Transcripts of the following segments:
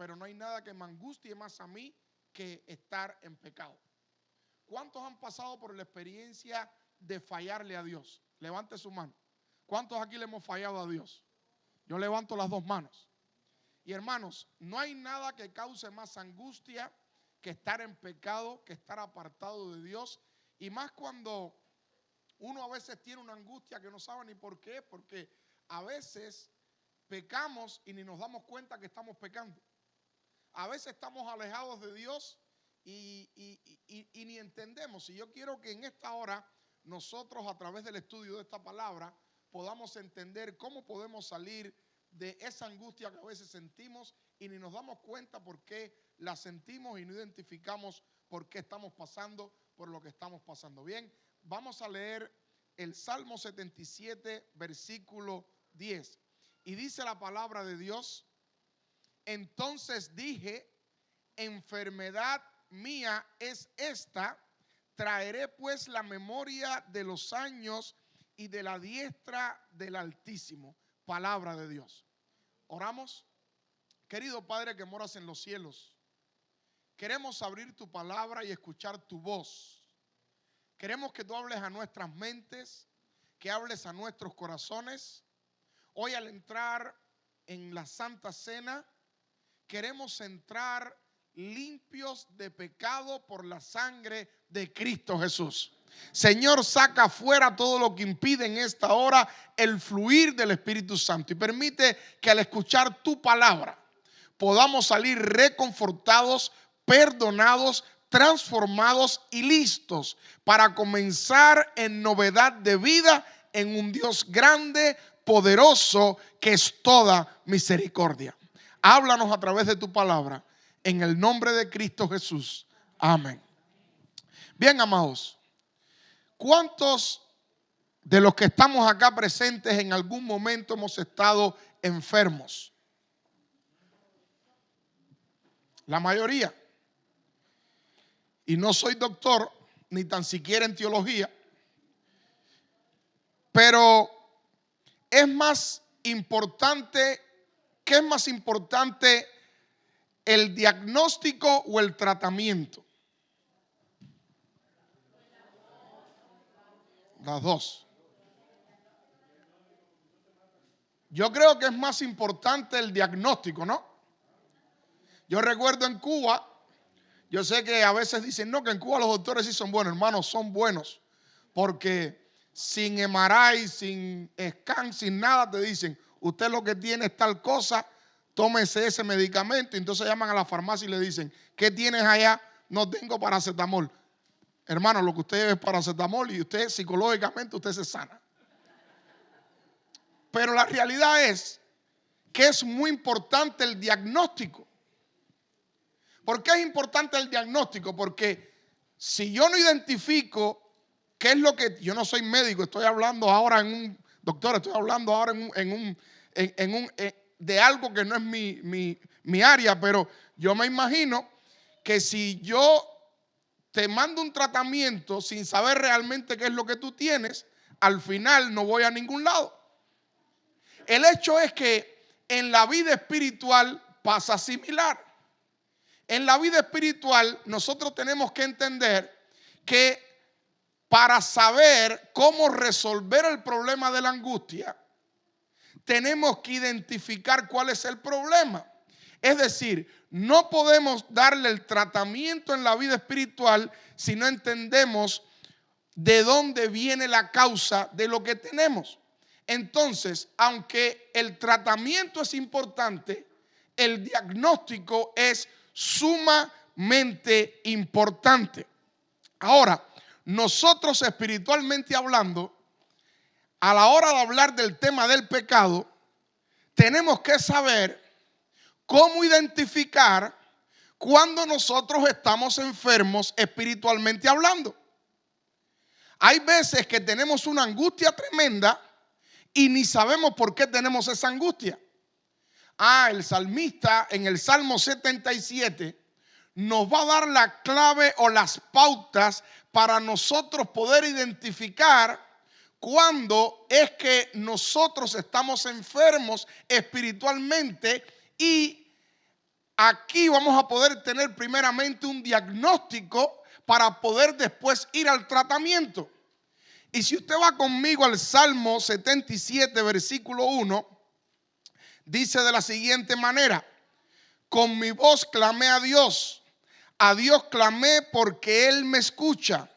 pero no hay nada que me angustie más a mí que estar en pecado. ¿Cuántos han pasado por la experiencia de fallarle a Dios? Levante su mano. ¿Cuántos aquí le hemos fallado a Dios? Yo levanto las dos manos. Y hermanos, no hay nada que cause más angustia que estar en pecado, que estar apartado de Dios. Y más cuando uno a veces tiene una angustia que no sabe ni por qué, porque a veces pecamos y ni nos damos cuenta que estamos pecando. A veces estamos alejados de Dios y ni entendemos. Y yo quiero que en esta hora nosotros, a través del estudio de esta palabra, podamos entender cómo podemos salir de esa angustia que a veces sentimos y ni nos damos cuenta por qué la sentimos y no identificamos por qué estamos pasando por lo que estamos pasando. Bien, vamos a leer el Salmo 77, versículo 10. Y dice la palabra de Dios: entonces dije, enfermedad mía es esta, traeré pues la memoria de los años y de la diestra del Altísimo. Palabra de Dios. Oramos. Querido Padre que moras en los cielos, queremos abrir tu palabra y escuchar tu voz. Queremos que tú hables a nuestras mentes, que hables a nuestros corazones. Hoy al entrar en la Santa Cena, queremos entrar limpios de pecado por la sangre de Cristo Jesús. Señor, saca fuera todo lo que impide en esta hora el fluir del Espíritu Santo y permite que al escuchar tu palabra podamos salir reconfortados, perdonados, transformados y listos para comenzar en novedad de vida en un Dios grande, poderoso, que es toda misericordia. Háblanos a través de tu palabra, en el nombre de Cristo Jesús. Amén. Bien, amados, ¿cuántos de los que estamos acá presentes en algún momento hemos estado enfermos? La mayoría. Y no soy doctor, ni tan siquiera en teología, pero es más importante, ¿qué es más importante, el diagnóstico o el tratamiento? Las dos. Yo creo que es más importante el diagnóstico, ¿no? Yo recuerdo en Cuba, yo sé que a veces dicen, no, que en Cuba los doctores sí son buenos. Hermanos, son buenos, porque sin MRI, sin scan, sin nada te dicen, usted lo que tiene es tal cosa, tómese ese medicamento. Y entonces llaman a la farmacia y le dicen, ¿qué tienes allá? No tengo paracetamol. Hermano, lo que usted lleva es paracetamol y usted psicológicamente usted se sana. Pero la realidad es que es muy importante el diagnóstico. ¿Por qué es importante el diagnóstico? Porque si yo no identifico qué es lo que... Yo no soy médico, estoy hablando ahora estoy hablando ahora de algo que no es mi área, pero yo me imagino que si yo te mando un tratamiento sin saber realmente qué es lo que tú tienes, al final no voy a ningún lado. El hecho es que en la vida espiritual pasa similar. En la vida espiritual nosotros tenemos que entender que para saber cómo resolver el problema de la angustia, tenemos que identificar cuál es el problema. Es decir, no podemos darle el tratamiento en la vida espiritual si no entendemos de dónde viene la causa de lo que tenemos. Entonces, aunque el tratamiento es importante, el diagnóstico es sumamente importante. Ahora, nosotros espiritualmente hablando, a la hora de hablar del tema del pecado, tenemos que saber cómo identificar cuando nosotros estamos enfermos espiritualmente hablando. Hay veces que tenemos una angustia tremenda y ni sabemos por qué tenemos esa angustia. El salmista en el Salmo 77 nos va a dar la clave o las pautas para nosotros poder identificar cuando es que nosotros estamos enfermos espiritualmente y Aquí vamos a poder tener primeramente un diagnóstico para poder después ir al tratamiento. Y si usted va conmigo al Salmo 77, versículo 1, dice de la siguiente manera: con mi voz clamé a Dios clamé porque Él me escucha.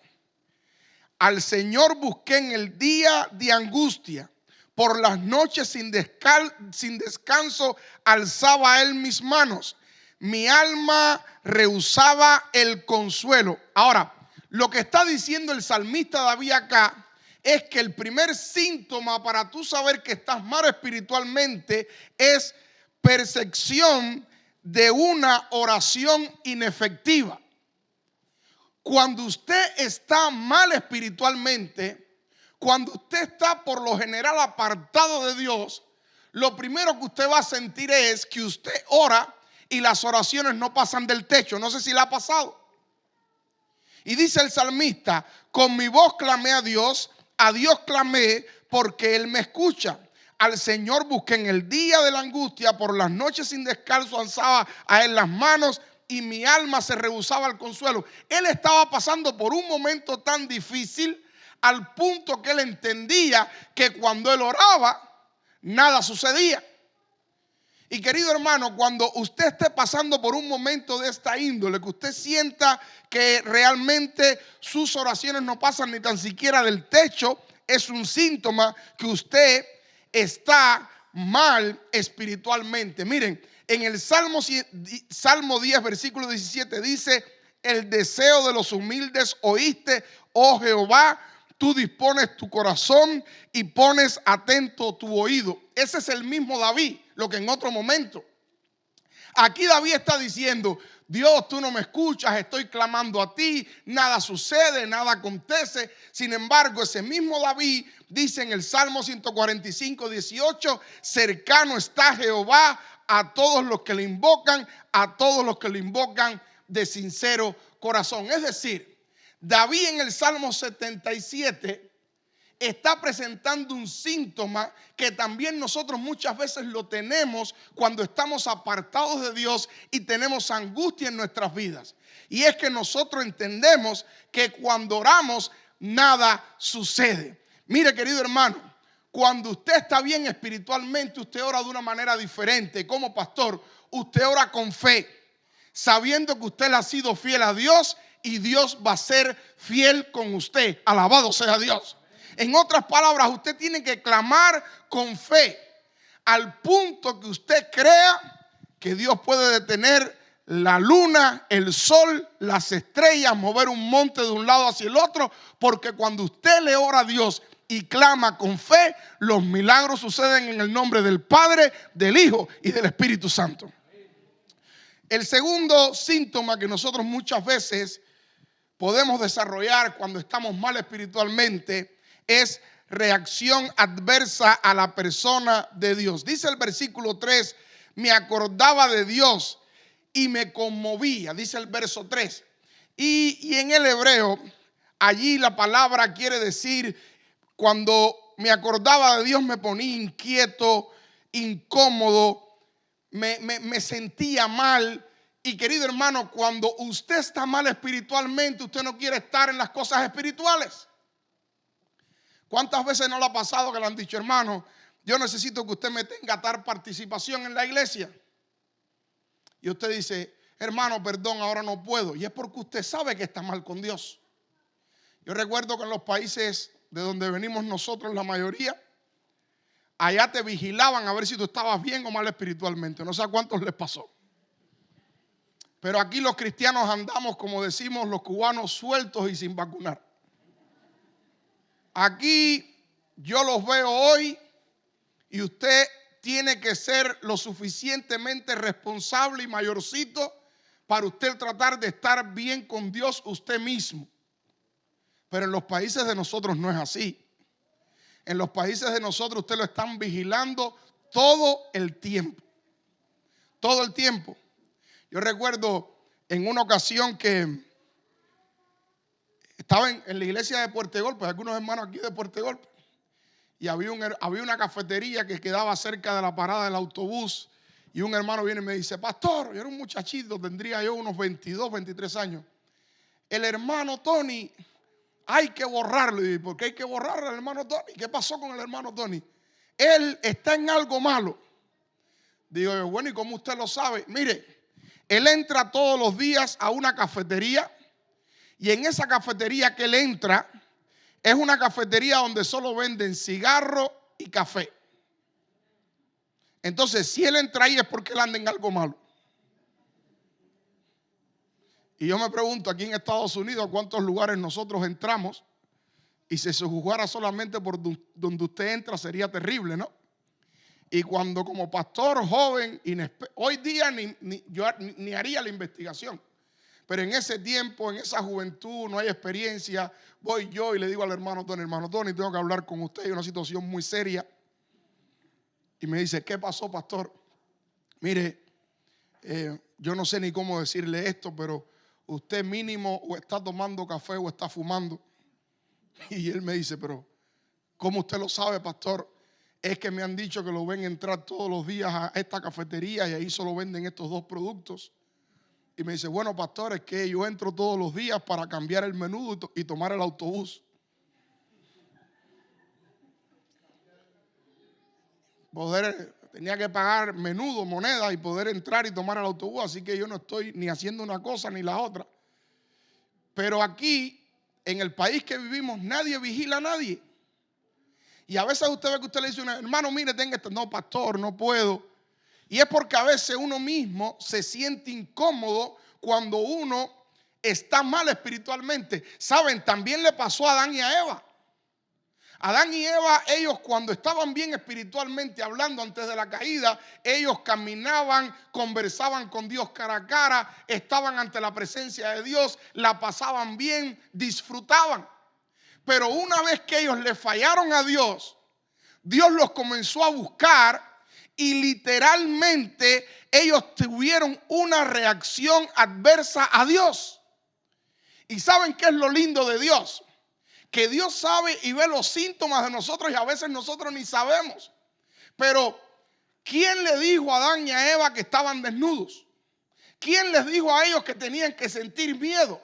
Al Señor busqué en el día de angustia, por las noches sin descanso alzaba a Él mis manos. Mi alma rehusaba el consuelo. Ahora, lo que está diciendo el salmista David acá es que el primer síntoma para tú saber que estás mal espiritualmente es percepción de una oración inefectiva. Cuando usted está mal espiritualmente, cuando usted está por lo general apartado de Dios, lo primero que usted va a sentir es que usted ora y las oraciones no pasan del techo. No sé si le ha pasado. Y dice el salmista: con mi voz clamé a Dios clamé porque Él me escucha. Al Señor busqué en el día de la angustia, por las noches sin descanso alzaba a Él las manos y mi alma se rehusaba al consuelo. Él estaba pasando por un momento tan difícil al punto que él entendía que cuando él oraba, nada sucedía. Y querido hermano, cuando usted esté pasando por un momento de esta índole, que usted sienta que realmente sus oraciones no pasan ni tan siquiera del techo, es un síntoma que usted está mal espiritualmente. Miren, en el Salmo 10, versículo 17 dice: el deseo de los humildes oíste, oh Jehová, tú dispones tu corazón y pones atento tu oído. Ese es el mismo David, lo que en otro momento. Aquí David está diciendo: Dios, tú no me escuchas, estoy clamando a ti, nada sucede, nada acontece. Sin embargo, ese mismo David dice en el Salmo 145, 18: cercano está Jehová a todos los que le invocan, a todos los que le invocan de sincero corazón. Es decir, David en el Salmo 77 está presentando un síntoma que también nosotros muchas veces lo tenemos cuando estamos apartados de Dios y tenemos angustia en nuestras vidas. Y es que nosotros entendemos que cuando oramos nada sucede. Mire, querido hermano, cuando usted está bien espiritualmente, usted ora de una manera diferente. Como pastor, usted ora con fe, sabiendo que usted le ha sido fiel a Dios y Dios va a ser fiel con usted. Alabado sea Dios. En otras palabras, usted tiene que clamar con fe, al punto que usted crea que Dios puede detener la luna, el sol, las estrellas, mover un monte de un lado hacia el otro, porque cuando usted le ora a Dios y clama con fe, los milagros suceden en el nombre del Padre, del Hijo y del Espíritu Santo. El segundo síntoma que nosotros muchas veces podemos desarrollar cuando estamos mal espiritualmente es reacción adversa a la persona de Dios. Dice el versículo 3: me acordaba de Dios y me conmovía. Dice el verso 3. Y en el hebreo, allí la palabra quiere decir, cuando me acordaba de Dios me ponía inquieto, incómodo, me sentía mal. Y querido hermano, cuando usted está mal espiritualmente, usted no quiere estar en las cosas espirituales. ¿Cuántas veces no le ha pasado que le han dicho: hermano, yo necesito que usted me tenga tal participación en la iglesia? Y usted dice: hermano, perdón, ahora no puedo. Y es porque usted sabe que está mal con Dios. Yo recuerdo que en los países de donde venimos nosotros, la mayoría, allá te vigilaban a ver si tú estabas bien o mal espiritualmente. No sé a cuántos les pasó. Pero aquí los cristianos andamos, como decimos los cubanos, sueltos y sin vacunar. Aquí yo los veo hoy y usted tiene que ser lo suficientemente responsable y mayorcito para usted tratar de estar bien con Dios usted mismo. Pero en los países de nosotros no es así. En los países de nosotros usted lo están vigilando todo el tiempo. Todo el tiempo. Yo recuerdo en una ocasión que estaba en la iglesia de Puerto Golpe, algunos hermanos aquí de Puerto Golpe, y había una cafetería que quedaba cerca de la parada del autobús, Y un hermano viene y me dice, pastor, yo era un muchachito, tendría yo unos 22, 23 años. El hermano Tony, hay que borrarlo. Y ¿por qué hay que borrarlo al hermano Tony? ¿Qué pasó con el hermano Tony? Él está en algo malo. Digo yo, bueno, ¿y cómo usted lo sabe? Mire, él entra todos los días a una cafetería y en esa cafetería que él entra es una cafetería donde solo venden cigarro y café. Entonces, si él entra ahí es porque él anda en algo malo. Y yo me pregunto, aquí en Estados Unidos, ¿a cuántos lugares nosotros entramos? Y si se juzgara solamente por donde usted entra, sería terrible, ¿no? Y cuando como pastor joven, hoy día yo ni haría la investigación. Pero en ese tiempo, en esa juventud, no hay experiencia. Voy yo y le digo al hermano Tony, tengo que hablar con usted, hay una situación muy seria. Y me dice, ¿qué pasó, pastor? Mire, yo no sé ni cómo decirle esto, pero usted mínimo o está tomando café o está fumando. Y él me dice, pero ¿cómo usted lo sabe, pastor? Es que me han dicho que lo ven entrar todos los días a esta cafetería y ahí solo venden estos dos productos. Y me dice, bueno, pastor, es que yo entro todos los días para cambiar el menú y tomar el autobús. Tenía que pagar menudo, moneda y poder entrar y tomar el autobús. Así que yo no estoy ni haciendo una cosa ni la otra. Pero aquí, en el país que vivimos, nadie vigila a nadie. Y a veces usted ve que usted le dice a un hermano, mire, tenga esto. No, pastor, no puedo. Y es porque a veces uno mismo se siente incómodo cuando uno está mal espiritualmente. Saben, también le pasó a Adán y a Eva. Adán y Eva, ellos cuando estaban bien espiritualmente hablando antes de la caída, ellos caminaban, conversaban con Dios cara a cara, estaban ante la presencia de Dios, la pasaban bien, disfrutaban. Pero una vez que ellos le fallaron a Dios, Dios los comenzó a buscar y literalmente ellos tuvieron una reacción adversa a Dios. ¿Y saben qué es lo lindo de Dios? Que Dios sabe y ve los síntomas de nosotros y a veces nosotros ni sabemos. Pero ¿quién le dijo a Adán y a Eva que estaban desnudos? ¿Quién les dijo a ellos que tenían que sentir miedo?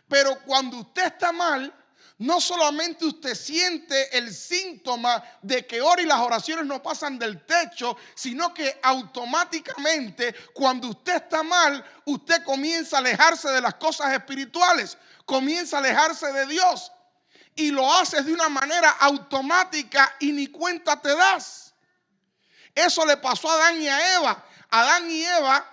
Pero cuando usted está mal, no solamente usted siente el síntoma de que ora y las oraciones no pasan del techo, sino que automáticamente cuando usted está mal, usted comienza a alejarse de las cosas espirituales, comienza a alejarse de Dios. Y lo haces de una manera automática y ni cuenta te das. Eso le pasó a Adán y a Eva. Adán y Eva,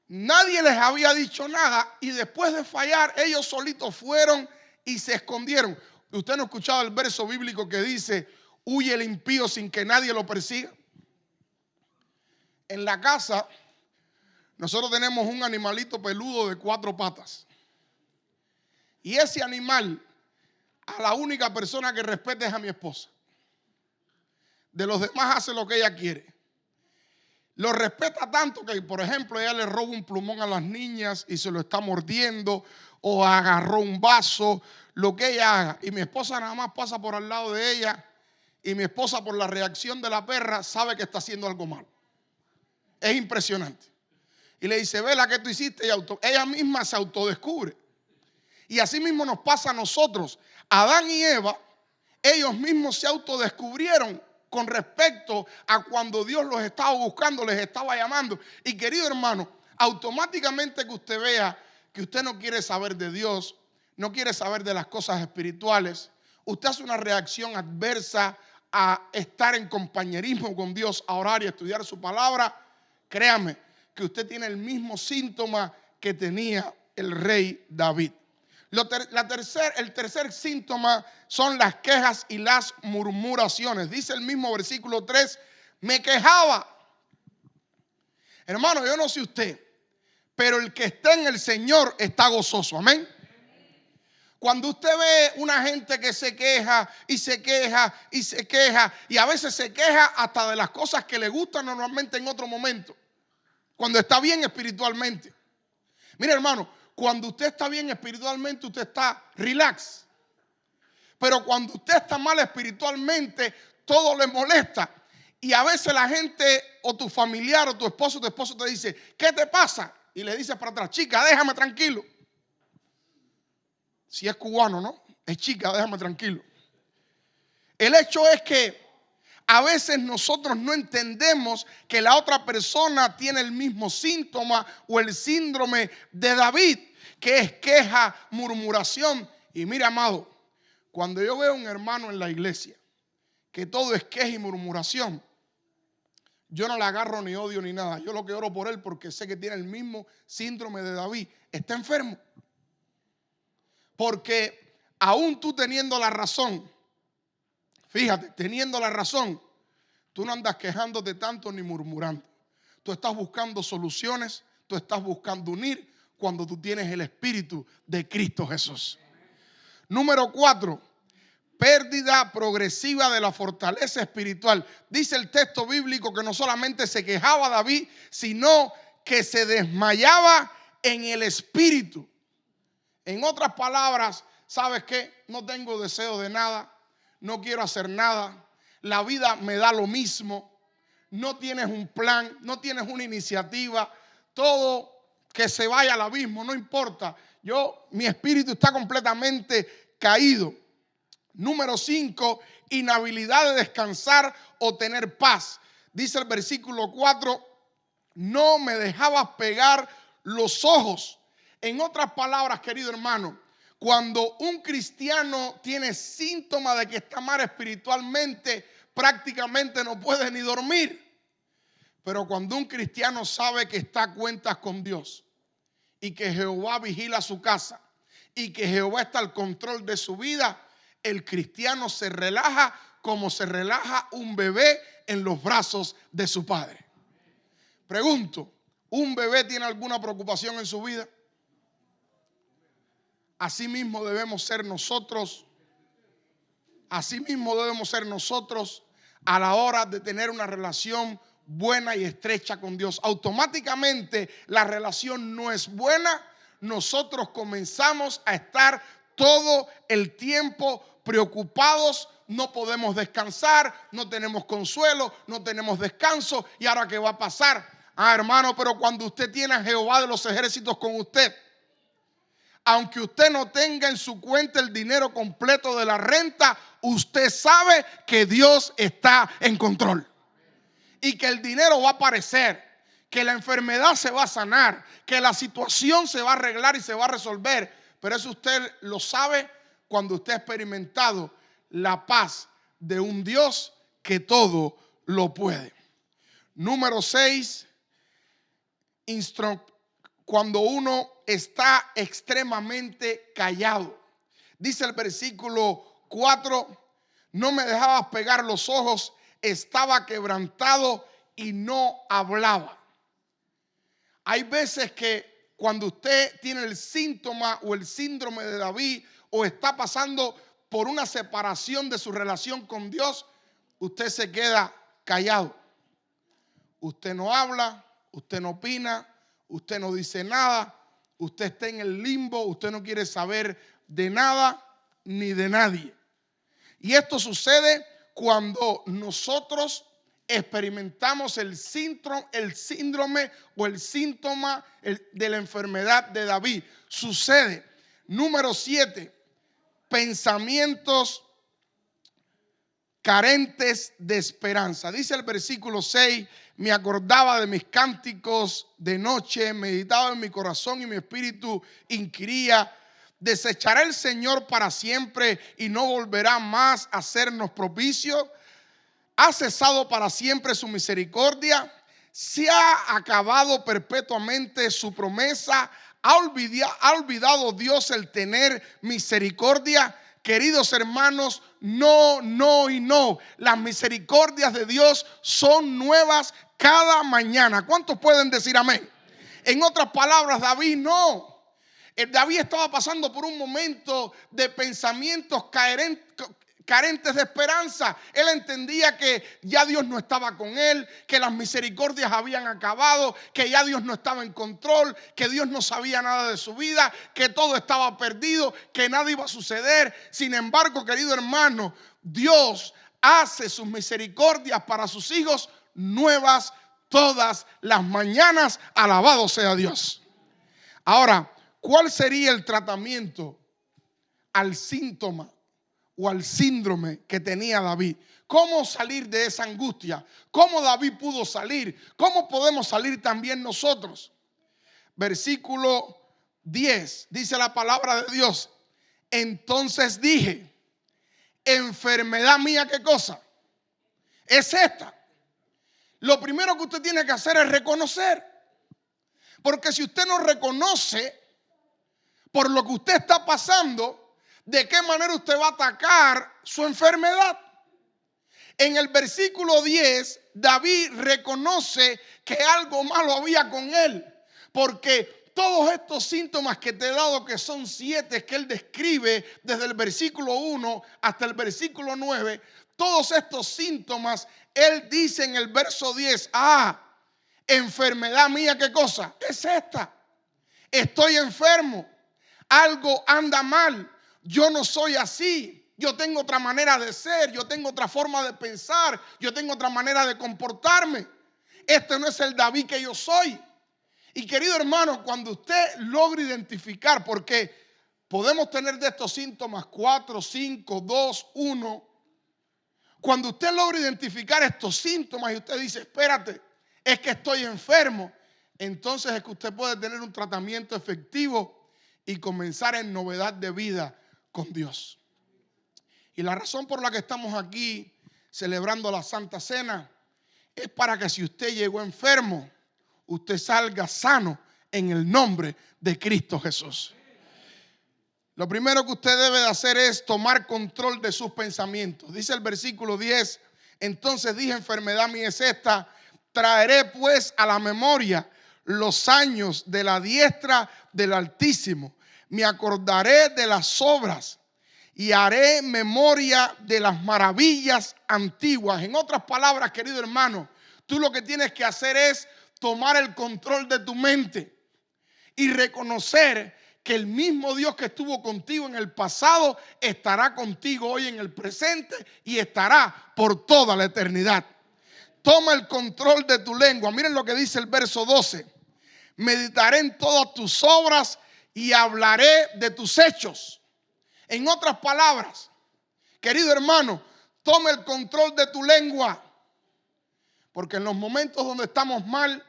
nadie les había dicho nada y después de fallar, ellos solitos fueron y se escondieron. ¿Usted no ha escuchado el verso bíblico que dice, huye el impío sin que nadie lo persiga? En la casa, nosotros tenemos un animalito peludo de 4 patas. Y ese animal, a la única persona que respeta es a mi esposa. De los demás hace lo que ella quiere. Lo respeta tanto que, por ejemplo, ella le roba un plumón a las niñas y se lo está mordiendo, o agarró un vaso, lo que ella haga. Y mi esposa nada más pasa por al lado de ella y mi esposa, por la reacción de la perra, sabe que está haciendo algo malo. Es impresionante. Y le dice, Vela, ¿qué tú hiciste? Y ella misma se autodescubre. Y así mismo nos pasa a nosotros. Adán y Eva, ellos mismos se autodescubrieron con respecto a cuando Dios los estaba buscando, les estaba llamando. Y querido hermano, automáticamente que usted vea que usted no quiere saber de Dios, no quiere saber de las cosas espirituales, usted hace una reacción adversa a estar en compañerismo con Dios, a orar y a estudiar su palabra, créame que usted tiene el mismo síntoma que tenía el rey David. El tercer síntoma son las quejas y las murmuraciones. Dice el mismo versículo 3, me quejaba. Hermano, yo no sé usted, pero el que está en el Señor está gozoso. Amén. Cuando usted ve una gente que se queja y se queja y se queja, y a veces se queja hasta de las cosas que le gustan normalmente en otro momento, cuando está bien espiritualmente. Mire, hermano, cuando usted está bien espiritualmente, usted está relax. Pero cuando usted está mal espiritualmente, todo le molesta. Y a veces la gente o tu familiar o tu esposo te dice, ¿qué te pasa? Y le dices para atrás, chica, déjame tranquilo. Si es cubano, ¿no? Es chica, déjame tranquilo. El hecho es que a veces nosotros no entendemos que la otra persona tiene el mismo síntoma o el síndrome de David, que es queja, murmuración. Y mira, amado, cuando yo veo a un hermano en la iglesia que todo es queja y murmuración, yo no le agarro ni odio ni nada. Yo lo que oro por él porque sé que tiene el mismo síndrome de David. Está enfermo. Porque aún tú teniendo la razón, fíjate, teniendo la razón, tú no andas quejándote tanto ni murmurando. Tú estás buscando soluciones, tú estás buscando unir cuando tú tienes el Espíritu de Cristo Jesús. Número 4, pérdida progresiva de la fortaleza espiritual. Dice el texto bíblico que no solamente se quejaba David, sino que se desmayaba en el espíritu. En otras palabras, ¿sabes qué? No tengo deseo de nada, no quiero hacer nada, la vida me da lo mismo, no tienes un plan, no tienes una iniciativa, todo que se vaya al abismo, no importa. Mi espíritu está completamente caído. Número 5, inhabilidad de descansar o tener paz. Dice el versículo 4, no me dejabas pegar los ojos. En otras palabras, querido hermano, cuando un cristiano tiene síntomas de que está mal espiritualmente, prácticamente no puede ni dormir. Pero cuando un cristiano sabe que está a cuentas con Dios y que Jehová vigila su casa y que Jehová está al control de su vida, el cristiano se relaja como se relaja un bebé en los brazos de su padre. Pregunto, ¿un bebé tiene alguna preocupación en su vida? Así mismo debemos ser nosotros. Así mismo debemos ser nosotros a la hora de tener una relación buena y estrecha con Dios. Automáticamente la relación no es buena, nosotros comenzamos a estar todo el tiempo preocupados, no podemos descansar, no tenemos consuelo, no tenemos descanso. ¿Y ahora qué va a pasar? Hermano, pero cuando usted tiene a Jehová de los ejércitos con usted, aunque usted no tenga en su cuenta el dinero completo de la renta, usted sabe que Dios está en control y que el dinero va a aparecer, que la enfermedad se va a sanar, que la situación se va a arreglar y se va a resolver. Pero eso usted lo sabe cuando usted ha experimentado la paz de un Dios que todo lo puede. Número 6, cuando uno está extremadamente callado. Dice el versículo 4, no me dejabas pegar los ojos, estaba quebrantado y no hablaba. Hay veces que cuando usted tiene el síntoma o el síndrome de David o está pasando por una separación de su relación con Dios, usted se queda callado. Usted no habla, usted no opina, usted no dice nada, usted está en el limbo, usted no quiere saber de nada ni de nadie. Y esto sucede cuando nosotros experimentamos el síndrome o el síntoma de la enfermedad de David. Sucede. Número 7, pensamientos carentes de esperanza. Dice el versículo 6, me acordaba de mis cánticos de noche, meditaba en mi corazón y mi espíritu inquiría, ¿desechará el Señor para siempre y no volverá más a hacernos propicio? ¿Ha cesado para siempre su misericordia? ¿Se ha acabado perpetuamente su promesa? ¿Ha olvidado Dios el tener misericordia? Queridos hermanos, no, no y no. Las misericordias de Dios son nuevas cada mañana. ¿Cuántos pueden decir amén? En otras palabras, David no. David estaba pasando por un momento de pensamientos carentes de esperanza. Él entendía que ya Dios no estaba con él, que las misericordias habían acabado, que ya Dios no estaba en control, que Dios no sabía nada de su vida, que todo estaba perdido, que nada iba a suceder. Sin embargo, querido hermano, Dios hace sus misericordias para sus hijos nuevas todas las mañanas. Alabado sea Dios. Ahora, ¿cuál sería el tratamiento al síntoma o al síndrome que tenía David? ¿Cómo salir de esa angustia? ¿Cómo David pudo salir? ¿Cómo podemos salir también nosotros? Versículo 10, dice la palabra de Dios: entonces dije, enfermedad mía, ¿qué cosa es esta? Lo primero que usted tiene que hacer es reconocer. Porque si usted no reconoce por lo que usted está pasando, ¿de qué manera usted va a atacar su enfermedad? En el versículo 10, David reconoce que algo malo había con él. Porque todos estos síntomas que te he dado, que son 7 que él describe desde el versículo 1 hasta el versículo 9, todos estos síntomas, él dice en el verso 10, enfermedad mía, ¿qué cosa es esta? Estoy enfermo, algo anda mal, yo no soy así. Yo tengo otra manera de ser, yo tengo otra forma de pensar, yo tengo otra manera de comportarme. Este no es el David que yo soy. Y querido hermano, cuando usted logra identificar, porque podemos tener de estos síntomas 4, 5, 2, 1. Cuando usted logra identificar estos síntomas y usted dice, espérate, es que estoy enfermo, entonces es que usted puede tener un tratamiento efectivo y comenzar en novedad de vida con Dios. Y la razón por la que estamos aquí celebrando la Santa Cena es para que si usted llegó enfermo, usted salga sano en el nombre de Cristo Jesús. Lo primero que usted debe de hacer es tomar control de sus pensamientos. Dice el versículo 10, entonces dije, enfermedad mía es esta, traeré pues a la memoria los años de la diestra del Altísimo. Me acordaré de las obras y haré memoria de las maravillas antiguas. En otras palabras, querido hermano, tú lo que tienes que hacer es tomar el control de tu mente y reconocer que el mismo Dios que estuvo contigo en el pasado estará contigo hoy en el presente y estará por toda la eternidad. Toma el control de tu lengua. Miren lo que dice el verso 12. Meditaré en todas tus obras y hablaré de tus hechos. En otras palabras, querido hermano, toma el control de tu lengua. Porque en los momentos donde estamos mal,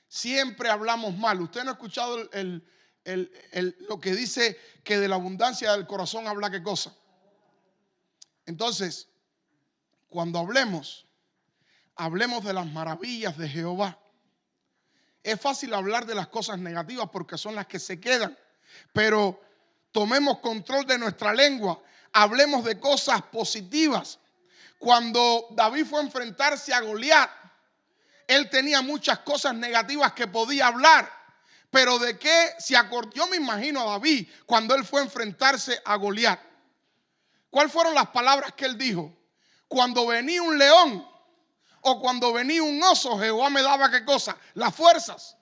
siempre hablamos mal. Usted no ha escuchado lo que dice que de la abundancia del corazón habla qué cosa. Entonces, cuando hablemos de las maravillas de Jehová. Es fácil hablar de las cosas negativas porque son las que se quedan. Pero tomemos control de nuestra lengua. Hablemos de cosas positivas. Cuando David fue a enfrentarse a Goliat, él tenía muchas cosas negativas que podía hablar. Pero de qué se acordó. Yo me imagino a David cuando él fue a enfrentarse a Goliat. ¿Cuáles fueron las palabras que él dijo? Cuando venía un león o cuando venía un oso, Jehová me daba ¿qué cosa? Las fuerzas.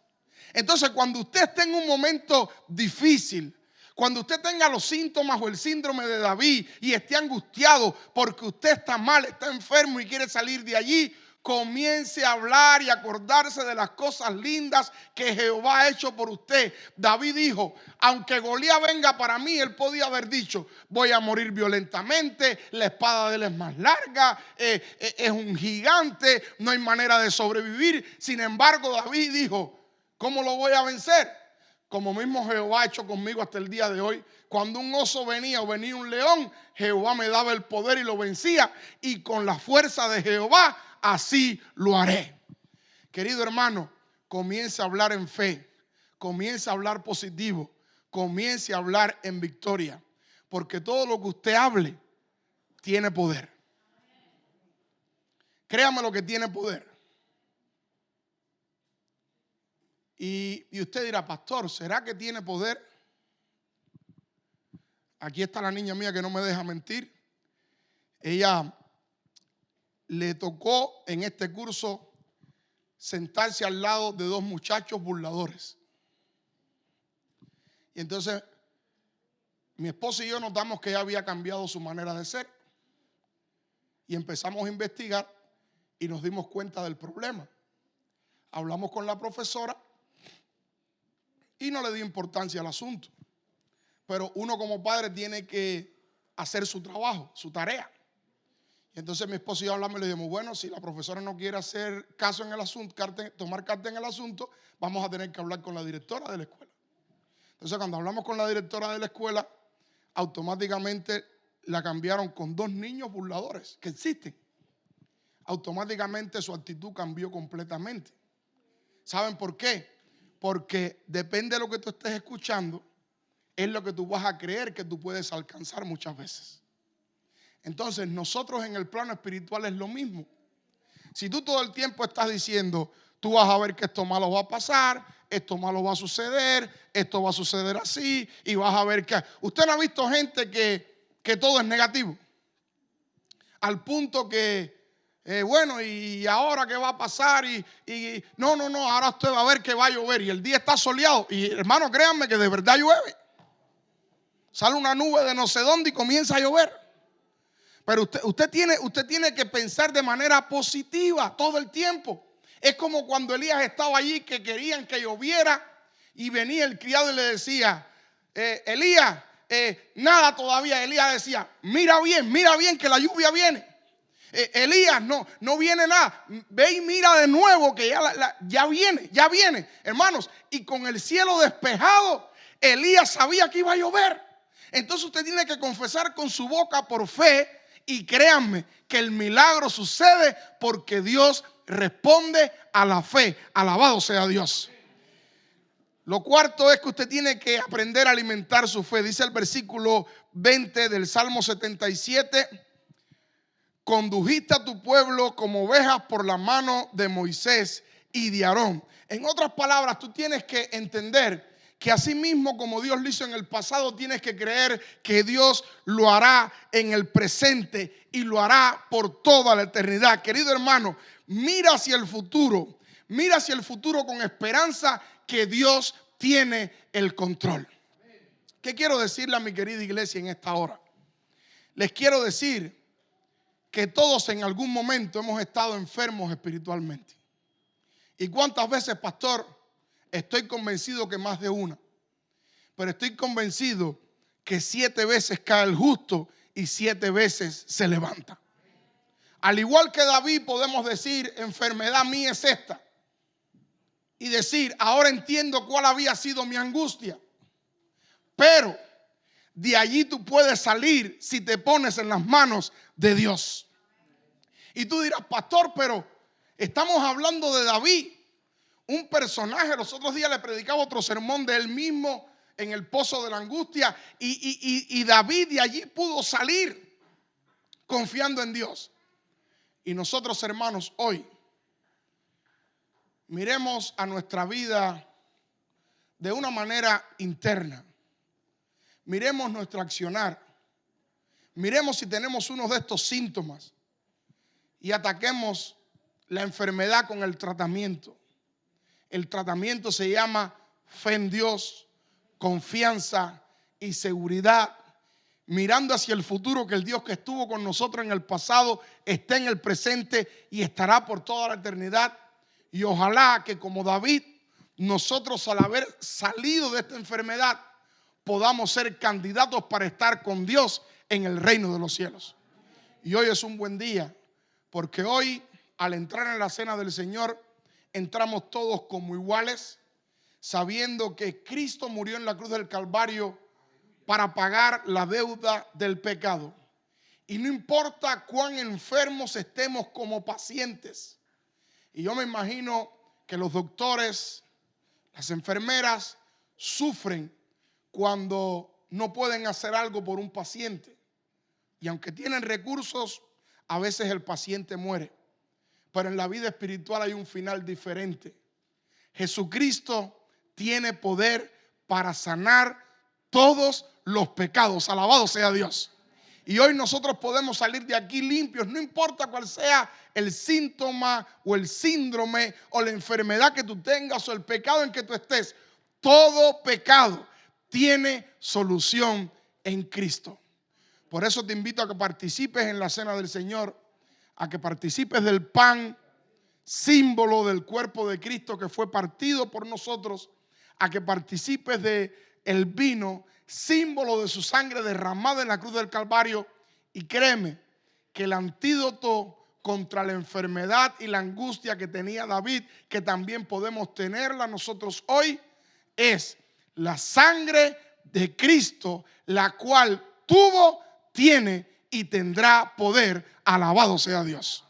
Entonces, cuando usted esté en un momento difícil, cuando usted tenga los síntomas o el síndrome de David y esté angustiado porque usted está mal, está enfermo y quiere salir de allí, comience a hablar y acordarse de las cosas lindas que Jehová ha hecho por usted. David dijo, aunque Goliat venga para mí, él podía haber dicho, voy a morir violentamente, la espada de él es más larga, es un gigante, no hay manera de sobrevivir. Sin embargo, David dijo, ¿cómo lo voy a vencer? Como mismo Jehová ha hecho conmigo hasta el día de hoy. Cuando un oso venía o venía un león, Jehová me daba el poder y lo vencía. Y con la fuerza de Jehová, así lo haré. Querido hermano, comience a hablar en fe. Comience a hablar positivo. Comience a hablar en victoria. Porque todo lo que usted hable tiene poder. Créame lo que tiene poder. Y usted dirá, pastor, ¿será que tiene poder? Aquí está la niña mía que no me deja mentir. Ella le tocó en este curso sentarse al lado de dos muchachos burladores. Y entonces mi esposa y yo notamos que ella había cambiado su manera de ser. Y empezamos a investigar y nos dimos cuenta del problema. Hablamos con la profesora y no le dio importancia al asunto. Pero uno como padre tiene que hacer su trabajo, su tarea. Y entonces mi esposo y yo hablamos y le dijimos, bueno, si la profesora no quiere hacer caso en el asunto, tomar carta en el asunto, vamos a tener que hablar con la directora de la escuela. Entonces cuando hablamos con la directora de la escuela, automáticamente la cambiaron con 2 niños burladores que existen. Automáticamente su actitud cambió completamente. ¿Saben por qué? Porque depende de lo que tú estés escuchando, es lo que tú vas a creer que tú puedes alcanzar muchas veces. Entonces nosotros en el plano espiritual es lo mismo. Si tú todo el tiempo estás diciendo, tú vas a ver que esto malo va a pasar, esto malo va a suceder, esto va a suceder así, y vas a ver que... Usted no ha visto gente que todo es negativo. Al punto que, bueno, ¿y ahora qué va a pasar? No, ahora usted va a ver que va a llover y el día está soleado. Y hermano, créanme que de verdad llueve. Sale una nube de no sé dónde y comienza a llover. Pero usted tiene que pensar de manera positiva todo el tiempo. Es como cuando Elías estaba allí que querían que lloviera y venía el criado y le decía, Elías, nada todavía. Elías decía, mira bien que la lluvia viene. Elías, no viene nada. Ve y mira de nuevo que ya viene. Hermanos, y con el cielo despejado, Elías sabía que iba a llover. Entonces usted tiene que confesar con su boca por fe. Y créanme que el milagro sucede porque Dios responde a la fe. Alabado sea Dios. Lo cuarto es que usted tiene que aprender a alimentar su fe. Dice el versículo 20 del Salmo 77. Condujiste a tu pueblo como ovejas por la mano de Moisés y de Aarón. En otras palabras, tú tienes que entender que así mismo como Dios lo hizo en el pasado, tienes que creer que Dios lo hará en el presente y lo hará por toda la eternidad. Querido hermano, mira hacia el futuro con esperanza que Dios tiene el control. ¿Qué quiero decirle a mi querida iglesia en esta hora? Les quiero decir que todos en algún momento hemos estado enfermos espiritualmente. ¿Y cuántas veces, pastor? Estoy convencido que más de una. Pero estoy convencido que 7 veces cae el justo y 7 veces se levanta. Al igual que David podemos decir, enfermedad mía es esta. Y decir, ahora entiendo cuál había sido mi angustia. Pero de allí tú puedes salir si te pones en las manos de Dios. Y tú dirás, pastor, pero estamos hablando de David, un personaje. Los otros días le predicaba otro sermón de él mismo en el pozo de la angustia. Y David de allí pudo salir confiando en Dios. Y nosotros, hermanos, hoy miremos a nuestra vida de una manera interna. Miremos nuestro accionar. Miremos si tenemos uno de estos síntomas y ataquemos la enfermedad con el tratamiento. El tratamiento se llama fe en Dios, confianza y seguridad, mirando hacia el futuro, que el Dios que estuvo con nosotros en el pasado está en el presente y estará por toda la eternidad. Y ojalá que como David, nosotros al haber salido de esta enfermedad podamos ser candidatos para estar con Dios en el reino de los cielos. Y hoy es un buen día, porque hoy al entrar en la cena del Señor entramos todos como iguales, sabiendo que Cristo murió en la cruz del Calvario para pagar la deuda del pecado. Y no importa cuán enfermos estemos como pacientes. Y yo me imagino que los doctores, las enfermeras sufren cuando no pueden hacer algo por un paciente. Y aunque tienen recursos, a veces el paciente muere. Pero en la vida espiritual hay un final diferente. Jesucristo tiene poder para sanar todos los pecados. Alabado sea Dios. Y hoy nosotros podemos salir de aquí limpios, no importa cuál sea el síntoma o el síndrome o la enfermedad que tú tengas o el pecado en que tú estés. Todo pecado tiene solución en Cristo. Por eso te invito a que participes en la cena del Señor a que participes del pan, símbolo del cuerpo de Cristo que fue partido por nosotros, a que participes del vino, símbolo de su sangre derramada en la cruz del Calvario. Y créeme que el antídoto contra la enfermedad y la angustia que tenía David, que también podemos tenerla nosotros hoy, es la sangre de Cristo, la cual tuvo, tiene y tendrá poder. Alabado sea Dios.